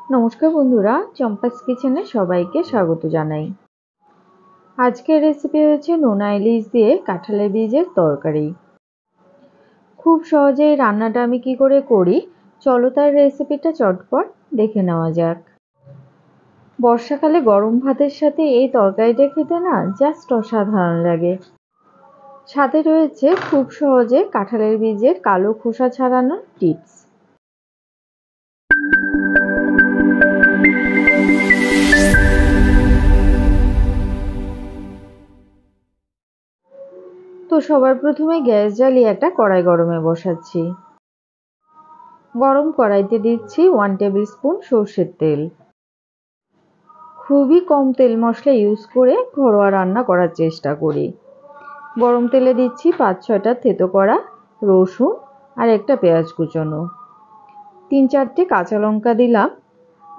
নমস্কার বন্ধুরা, চম্পাস কিচেনে সবাইকে স্বাগত জানাই। আজকের রেসিপি হচ্ছে নোনা ইলিশ দিয়ে কাঁঠালের বীজের তরকারি। খুব সহজেই রান্নাটা আমি কি করে করি চলো তার রেসিপিটা চটপট দেখে নেওয়া যাক। বর্ষাকালে গরম ভাতের সাথে এই তরকারিটা খেতে না জাস্ট অসাধারণ লাগে। সাথে রয়েছে খুব সহজে কাঁঠালের বীজের কালো খোসা ছাড়ানোর টিপস। তো সবার প্রথমে গ্যাস জ্বালিয়ে একটা কড়াই গরমে বসাচ্ছি। গরম কড়াইতে দিচ্ছি 1 টেবিল স্পুন সর্ষের তেল। খুবই কম তেল মশলা ইউজ করে ঘরোয়া রান্না করার চেষ্টা করি। গরম তেলে দিচ্ছি 5-6টা থেতো করা রসুন আর একটা পেঁয়াজ কুচনো, 3-4টে কাঁচা লঙ্কা দিলাম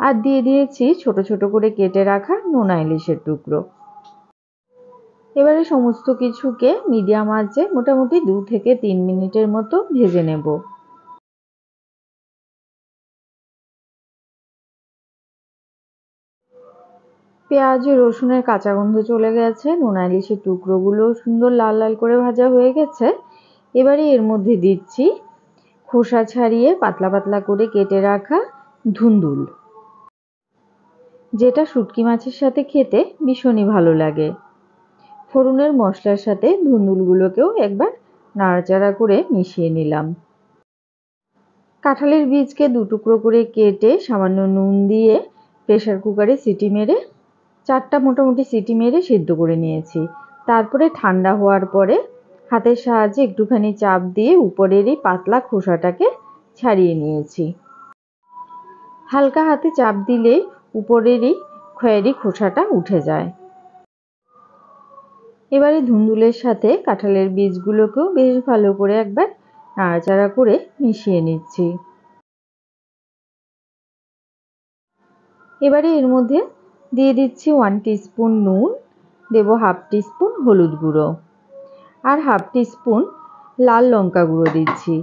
আর দিয়ে দিয়েছি ছোট ছোট করে কেটে রাখা নোনা ইলিশের টুকরো। এবারে সমস্ত কিছুকে মিডিয়াম আঁচে মোটামুটি 2 থেকে 3 মিনিটের মতো ভেজে নেব। পেঁয়াজ ও রসুনের কাঁচা গন্ধ চলে গেছে, নোনা ইলিশের টুকরোগুলো সুন্দর লাল লাল করে ভাজা হয়ে গেছে। এবারে এর মধ্যে দিচ্ছি খোসা ছাড়িয়ে পাতলা পাতলা করে কেটে রাখা ধুন্দুল, যেটা শুটকি মাছের সাথে খেতে ভীষণই ভালো লাগে। ফোড়নের মশলার সাথে ধুন্দুলগুলোকেও একবার নাড়াচাড়া করে মিশিয়ে নিলাম। কাঁঠালের বীজকে 2 টুকরো করে কেটে সামান্য নুন দিয়ে প্রেসার কুকারে সিটি মেরে 4টা মোটামুটি সিটি মেরে সিদ্ধ করে নিয়েছি। তারপরে ঠান্ডা হওয়ার পরে হাতের সাহায্যে একটুখানি চাপ দিয়ে উপরের এই পাতলা খোসাটাকে ছাড়িয়ে নিয়েছি। হালকা হাতে চাপ দিলেই উপরের এই খয়েরি খোসাটা উঠে যায়। এবারে ধুন্দুলের সাথে কাঁঠালের বীজগুলোকেও বেশ ভালো করে একবার নাড়াচাড়া করে মিশিয়ে নিচ্ছি। এবারে এর মধ্যে দিয়ে দিচ্ছি 1 টিস্পুন নুন, দেব 1/2 টিস্পুন হলুদ গুঁড়ো আর 1/2 টিস্পুন লাল লঙ্কা গুঁড়ো দিচ্ছি।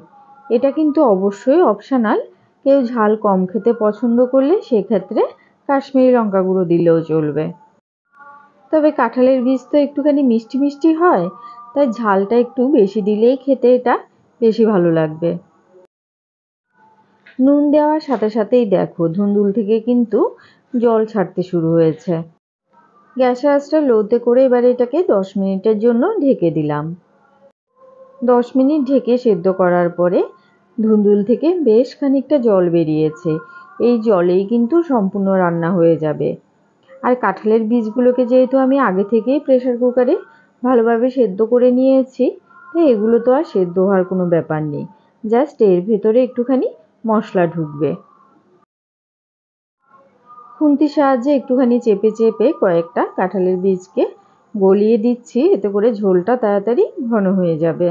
এটা কিন্তু অবশ্যই অপশনাল, কেউ ঝাল কম খেতে পছন্দ করলে সেক্ষেত্রে কাশ্মীরি লঙ্কা গুঁড়ো দিলেও চলবে। তবে কাঁঠালের বীজ তো একটুখানি মিষ্টি মিষ্টি হয়, তাই ঝালটা একটু বেশি দিলেই খেতে এটা বেশি ভালো লাগবে। নুন দেওয়ার সাথে সাথেই দেখো ধুন্দুল থেকে কিন্তু জল ছাড়তে শুরু হয়েছে। গ্যাসের আঁচটা লোতে করে এবারে এটাকে 10 মিনিটের জন্য ঢেকে দিলাম। 10 মিনিট ঢেকে সেদ্ধ করার পরে ধুন্দুল থেকে বেশ খানিকটা জল বেরিয়েছে। এই জলেই কিন্তু সম্পূর্ণ রান্না হয়ে যাবে। আর কাঁঠালের বীজগুলোকে যেহেতু আমি আগে থেকেই প্রেসার কুকারে ভালোভাবে সেদ্ধ করে নিয়েছি, তাই এগুলো তো আর সেদ্ধ হওয়ার কোনো ব্যাপার নেই, জাস্ট এর ভেতরে একটুখানি মশলা ঢুকবে। খুন্তির সাহায্যে একটুখানি চেপে চেপে কয়েকটা কাঁঠালের বীজকে গলিয়ে দিচ্ছি, এতে করে ঝোলটা তাড়াতাড়ি ঘন হয়ে যাবে।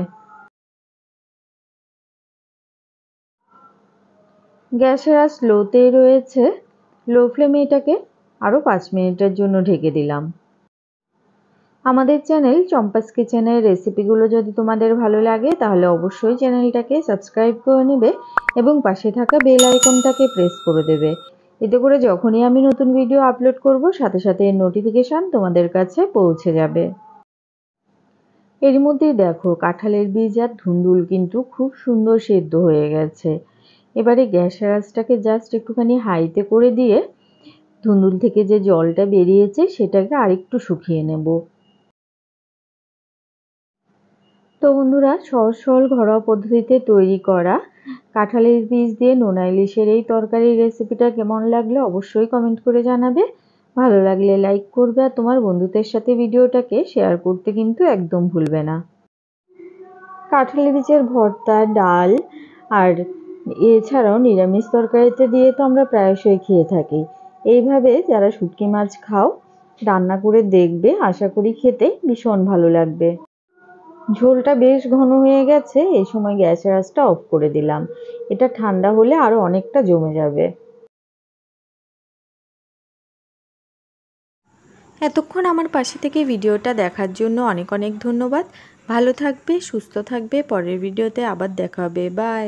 গ্যাসের আঁচ লোতেই রয়েছে। লো ফ্লেমে এটাকে আরও 5 মিনিটের জন্য ঢেকে দিলাম। আমাদের চ্যানেল চম্পাস কিচেনের রেসিপিগুলো যদি তোমাদের ভালো লাগে তাহলে অবশ্যই চ্যানেলটাকে সাবস্ক্রাইব করে নেবে এবং পাশে থাকা বেল আইকনটাকে প্রেস করে দেবে। এতে করে যখনই আমি নতুন ভিডিও আপলোড করব সাথে সাথে এর নোটিফিকেশান তোমাদের কাছে পৌঁছে যাবে। এর মধ্যেই দেখো কাঁঠালের বীজ আর ধুন্দুল কিন্তু খুব সুন্দর সেদ্ধ হয়ে গেছে। এবারে গ্যাসের আঁচটাকে জাস্ট একটুখানি হাইতে করে দিয়ে ধুন্দুল থেকে যে জলটা বেরিয়েছে সেটাকে আরেকটু শুকিয়ে নেব। তো বন্ধুরা, সহজ সরল ঘরোয়া পদ্ধতিতে তৈরি করা কাঁঠালের বীজ দিয়ে নোনা ইলিশের এই তরকারির রেসিপিটা কেমন লাগলো অবশ্যই কমেন্ট করে জানাবে। ভালো লাগলে লাইক করবে আর তোমার বন্ধুদের সাথে ভিডিওটাকে শেয়ার করতে কিন্তু একদম ভুলবে না। কাঁঠালের বীজের ভর্তা, ডাল আর এছাড়াও নিরামিষ তরকারিতে দিয়ে তো আমরা প্রায়শই খেয়ে থাকি। এইভাবে যারা শুটকি মাছ খাও রান্না করে দেখবে, আশা করি খেতে ভীষণ ভালো লাগবে। ঝোলটা বেশ ঘন হয়ে গেছে, এই সময় গ্যাসের আঁচটা অফ করে দিলাম। এটা ঠান্ডা হলে আরো অনেকটা জমে যাবে। এতক্ষণ আমার পাশে থেকে ভিডিওটা দেখার জন্য অনেক অনেক ধন্যবাদ। ভালো থাকবে, সুস্থ থাকবে। পরের ভিডিওতে আবার দেখা হবে। বাই।